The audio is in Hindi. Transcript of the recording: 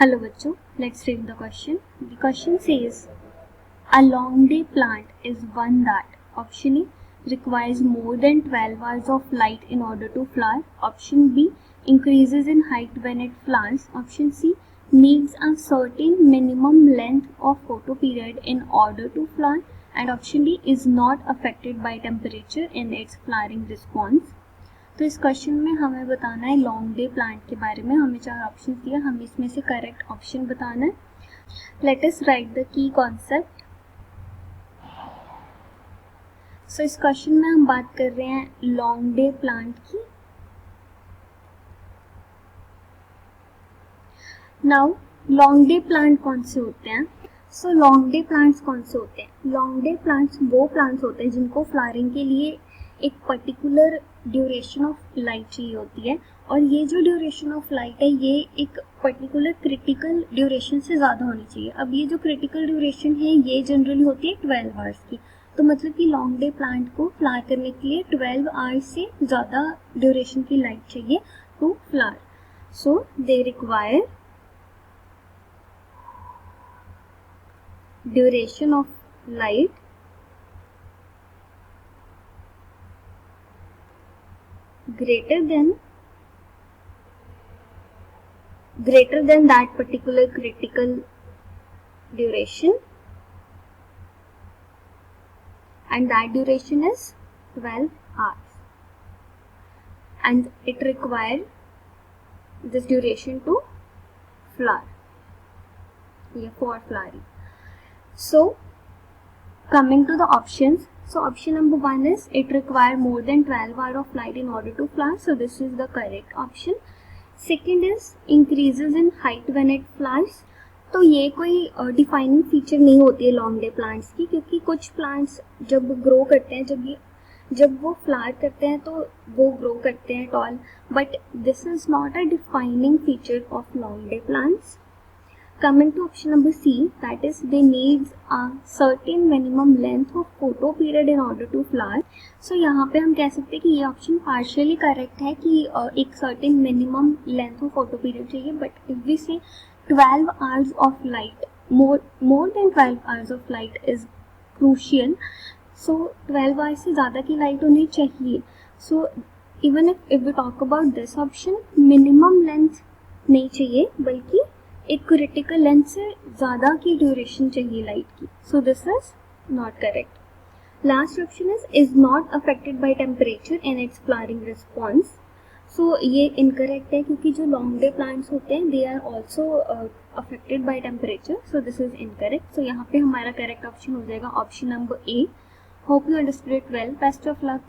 Hello bachcho, let's read the question. The question says, a long day plant is one that option A requires more than 12 hours of light in order to flower, option B increases in height when it flowers, option C needs a certain minimum length of photoperiod in order to flower, and option D is not affected by temperature in its flowering response. तो इस क्वेश्चन में हमें बताना है लॉन्ग डे प्लांट के बारे में. हमें 4 ऑप्शन दिए, हमें इसमें से करेक्ट ऑप्शन बताना है. Let us write the key concept. So इस क्वेश्चन में हम बात कर रहे हैं लॉन्ग डे प्लांट की. नाउ लॉन्ग डे प्लांट कौन से होते हैं? सो लॉन्ग डे प्लांट्स कौन से होते हैं? लॉन्ग डे प्लांट्स वो प्लांट्स होते हैं जिनको फ्लावरिंग के लिए एक पर्टिकुलर ड्यूरेशन ऑफ लाइट चाहिए होती है, और ये जो ड्यूरेशन ऑफ लाइट है ये एक पर्टिकुलर क्रिटिकल ड्यूरेशन से ज़्यादा होनी चाहिए. अब ये जो क्रिटिकल ड्यूरेशन है ये जनरली होती है 12 आवर्स की. तो मतलब कि लॉन्ग डे प्लांट को फ्लावर करने के लिए 12 आवर्स से ज़्यादा ड्यूरेशन की लाइट चाहिए to flower. So they require duration of light greater than that particular critical duration, and that duration is 12 hours, and it requires this duration to flower, for flowering. So coming to the options, so option number 1 is it requires more than 12 hours of light in order to flower, so this is the correct option. Second is increases in height when it flowers. तो ये कोई डिफाइनिंग फीचर नहीं होती है लॉन्ग डे प्लांट्स की, क्योंकि कुछ प्लांट्स जब ग्रो करते हैं, जब वो फ्लावर करते हैं तो वो ग्रो करते हैं tall, but this is not a defining feature of long day plants. Coming to option number C, that is they needs a certain minimum length of photoperiod in order to flower. So यहाँ पे हम कह सकते हैं कि ये ऑप्शन पार्शियली करेक्ट है कि एक certain minimum length of photoperiod चाहिए, but if we say 12 hours of light, more than 12 hours of light is crucial. So 12 hours से ज़्यादा की लाइट होनी चाहिए. So even if we talk about this option, minimum length नहीं चाहिए बल्कि एक क्रिटिकल लेंथ से ज़्यादा की ड्यूरेशन चाहिए लाइट की. So this is not correct. Last option is not affected by temperature in its flowering response. So ये इनकरेक्ट है क्योंकि जो लॉन्ग डे प्लांट्स होते हैं they are also affected by temperature. So this is incorrect. So यहाँ पे हमारा करेक्ट ऑप्शन हो जाएगा option number A. Hope you understood it well. Best of luck.